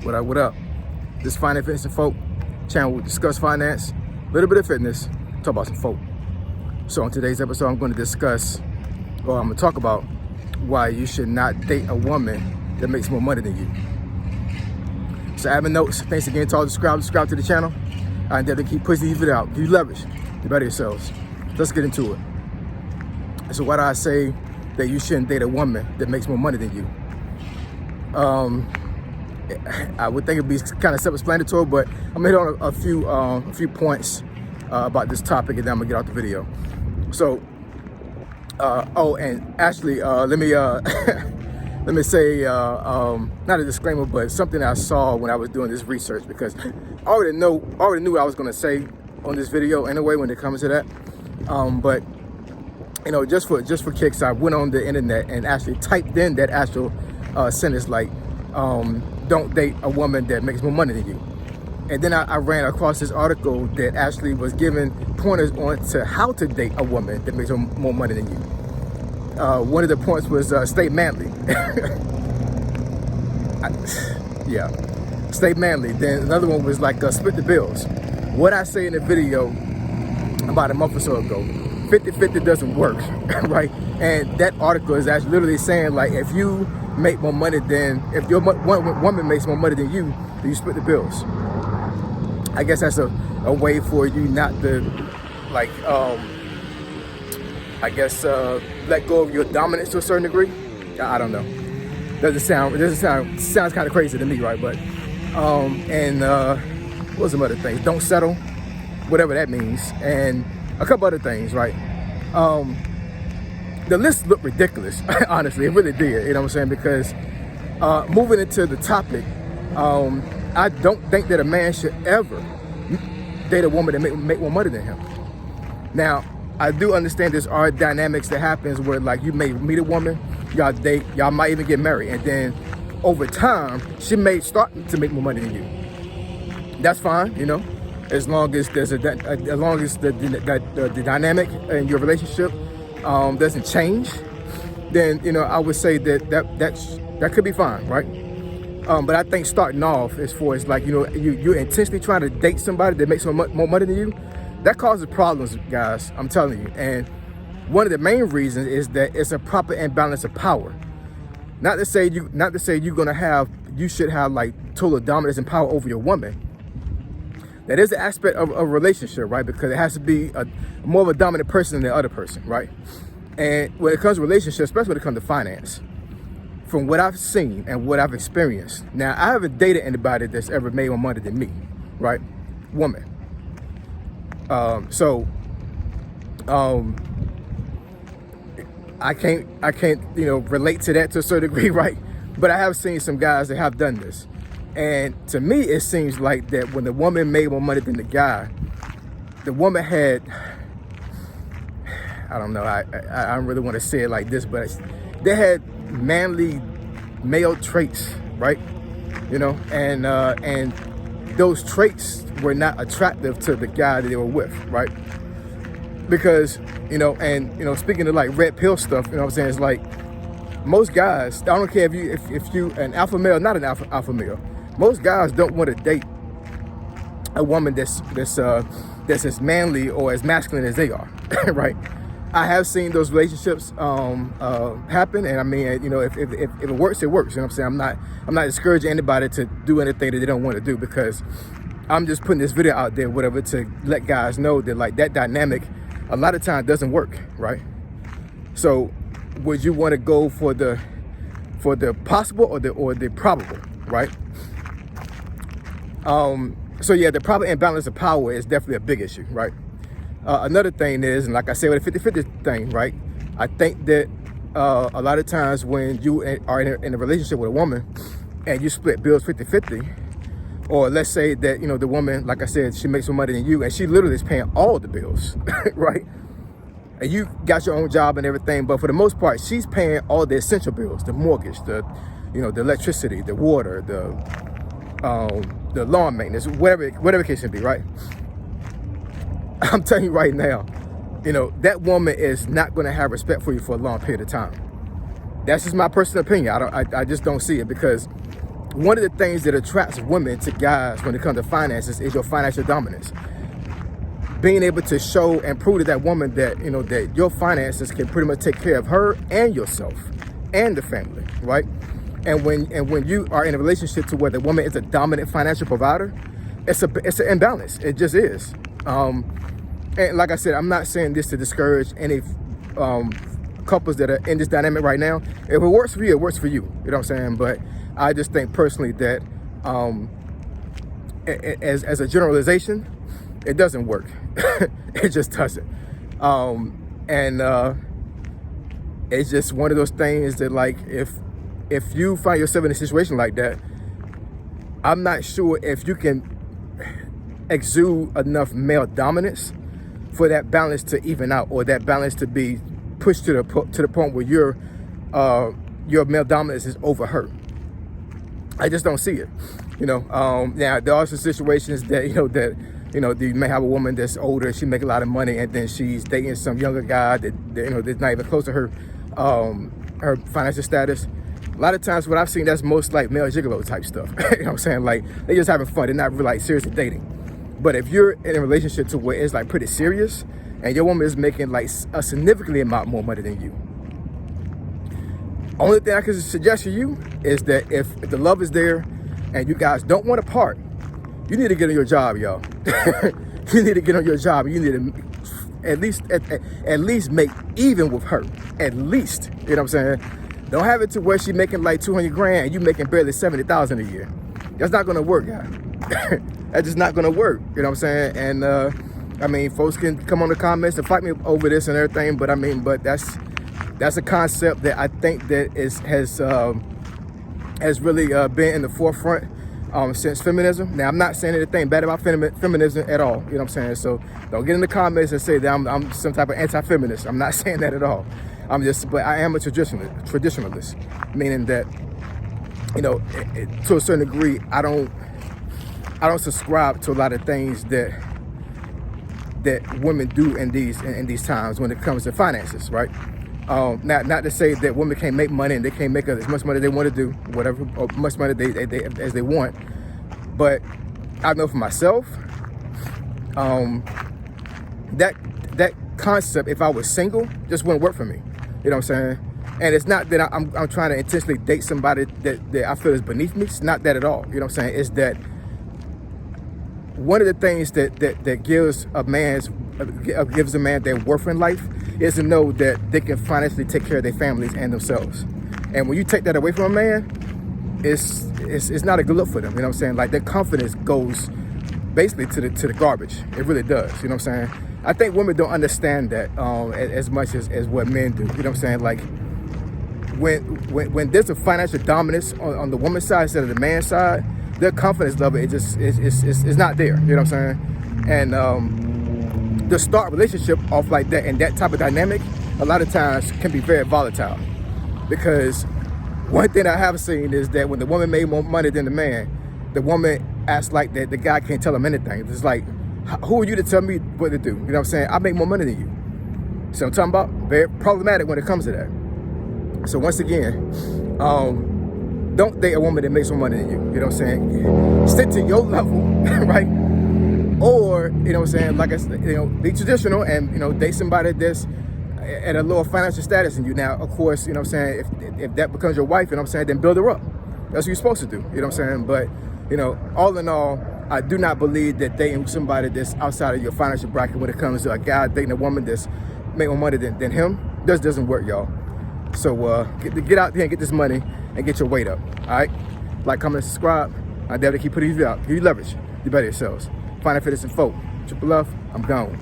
What up? This Finance, Fitness, and Folk channel will discuss finance, a little bit of fitness, talk about some folk. So on today's episode, I'm going to discuss, or I'm going to talk about why you should not date a woman that makes more money than you. So admin notes, thanks again to all the subscribe to the channel. I endeavor to keep pushing these videos out. If you leverage, you better yourselves. Let's get into it. So why do I say that you shouldn't date a woman that makes more money than you? I would think it'd be kind of self-explanatory, but I'm gonna hit on a few points about this topic, and then I'm gonna get out the video. So, and actually, let me let me say not a disclaimer, but something I saw when I was doing this research, because I already knew what I was gonna say on this video anyway when it comes to that. But you know, just for kicks, I went on the internet and actually typed in that actual sentence, like, don't date a woman that makes more money than you. And then I ran across this article that actually was giving pointers on to how to date a woman that makes more money than you. One of the points was stay manly. Yeah, stay manly. Then another one was like split the bills. What I say in the video about a month or so ago, 50-50 doesn't work, right? And that article is actually literally saying, like, if you make more money than, if your woman makes more money than you, then you split the bills. I guess that's a way for you not to, like, I guess let go of your dominance to a certain degree. I don't know. Sounds kind of crazy to me, right? But what's some other things? Don't settle, whatever that means, and a couple other things, right? The list looked ridiculous, honestly. It really did, you know what I'm saying? Because moving into the topic, I don't think that a man should ever date a woman that make more money than him. Now, I do understand there's are dynamics that happens where, like, you may meet a woman, y'all date, y'all might even get married, and then over time, she may start to make more money than you. That's fine, you know, as long as there's the dynamic in your relationship doesn't change, then, you know, I would say that could be fine, right? But I think starting off, as far as, like, you know, you're intentionally trying to date somebody that makes more money than you, that causes problems, guys. I'm telling you. And one of the main reasons is that it's a proper imbalance of power. Not to say you should have like total dominance and power over your woman. That is an aspect of a relationship, right? Because it has to be more of a dominant person than the other person, right? And when it comes to relationships, especially when it comes to finance, from what I've seen and what I've experienced, now I haven't dated anybody that's ever made more money than me, right? Woman. I can't, you know, relate to that to a certain degree, right? But I have seen some guys that have done this. And to me, it seems like that when the woman made more money than the guy, the woman had, I don't know, I don't really want to say it like this, but they had manly male traits, right? You know, and those traits were not attractive to the guy that they were with, right? Because, you know, and, you know, speaking of like red pill stuff, you know what I'm saying, it's like most guys, I don't care if you an alpha male, not an alpha male, most guys don't want to date a woman that's as manly or as masculine as they are, right? I have seen those relationships happen, and I mean, you know, if it works, it works. You know what I'm saying? I'm not discouraging anybody to do anything that they don't want to do, because I'm just putting this video out there, whatever, to let guys know that, like, that dynamic a lot of times doesn't work, right? So, would you want to go for the possible or the probable, right? So yeah, the proper imbalance of power is definitely a big issue, right? Another thing is, and like I said with the 50-50 thing, right? I think that a lot of times when you are in a relationship with a woman and you split bills 50-50, or let's say that, you know, the woman, like I said, she makes more money than you and she literally is paying all the bills, right? And you got your own job and everything, but for the most part, she's paying all the essential bills, the mortgage, the electricity, the water, the lawn maintenance, whatever case may be, right? I'm telling you right now, you know, that woman is not going to have respect for you for a long period of time. That's just my personal opinion. I just don't see it, because one of the things that attracts women to guys when it comes to finances is your financial dominance. Being able to show and prove to that woman that, you know, that your finances can pretty much take care of her and yourself and the family, right? And when you are in a relationship to where the woman is a dominant financial provider, it's an imbalance. It just is. And like I said, I'm not saying this to discourage any couples that are in this dynamic right now. If it works for you, it works for you. You know what I'm saying? But I just think personally that as a generalization, it doesn't work. It just doesn't. It's just one of those things that, like, if you find yourself in a situation like that, I'm not sure if you can exude enough male dominance for that balance to even out, or that balance to be pushed to the point where your male dominance is over her. I just don't see it. You know, now there are some situations that you may have a woman that's older, she make a lot of money, and then she's dating some younger guy that that's not even close to her her financial status. A lot of times what I've seen, that's most like male gigolo type stuff. You know what I'm saying? Like, they just having fun. They're not really like seriously dating. But if you're in a relationship to where it's like pretty serious, and your woman is making like a significantly amount more money than you, only thing I can suggest to you is that if the love is there and you guys don't want to part, you need to get on your job, y'all. You need to get on your job. You need to at least make even with her. At least, you know what I'm saying? Don't have it to where she making like 200 grand and you making barely 70,000 a year. That's not gonna work, guys. That's just not gonna work. You know what I'm saying? And I mean, folks can come on the comments and fight me over this and everything, but I mean, but that's a concept that I think that has really been in the forefront since feminism. Now, I'm not saying anything bad about feminism at all. You know what I'm saying? So don't get in the comments and say that I'm some type of anti-feminist. I'm not saying that at all. But I am a traditionalist, meaning that, you know, to a certain degree, I don't subscribe to a lot of things that women do in these times when it comes to finances, right? Not to say that women can't make money and they can't make as much money they want to do, whatever, or much money as they want. But I know for myself, that concept, if I was single, just wouldn't work for me. You know what I'm saying? And it's not that I'm trying to intentionally date somebody that I feel is beneath me. It's not that at all. You know what I'm saying? It's that one of the things that gives a man their worth in life is to know that they can financially take care of their families and themselves. And when you take that away from a man, it's not a good look for them. You know what I'm saying? Like, their confidence goes basically to the garbage. It really does. You know what I'm saying? I think women don't understand that as much as what men do. You know what I'm saying? Like, when there's a financial dominance on the woman's side instead of the man's side, their confidence level is not there. You know what I'm saying? And to start a relationship off like that and that type of dynamic, a lot of times can be very volatile. Because one thing I have seen is that when the woman made more money than the man, the woman acts like that the guy can't tell him anything. It's like, who are you to tell me what to do? You know what I'm saying? I make more money than you. So I'm talking about very problematic when it comes to that. So once again, don't date a woman that makes more money than you. You know what I'm saying? Stick to your level, right? Or, you know what I'm saying, like I said, you know, be traditional and, you know, date somebody that's at a lower financial status than you. Now, of course, you know what I'm saying, if that becomes your wife, you know what I'm saying, then build her up. That's what you're supposed to do. You know what I'm saying? But, you know, all in all, I do not believe that dating somebody that's outside of your financial bracket when it comes to a guy dating a woman that's making more money than him, doesn't work, y'all. So get out there and get this money and get your weight up. All right? Like, comment, subscribe. I definitely keep putting you out. Give you leverage. You better yourselves. Find Fitness and Folk. Triple Love. I'm gone.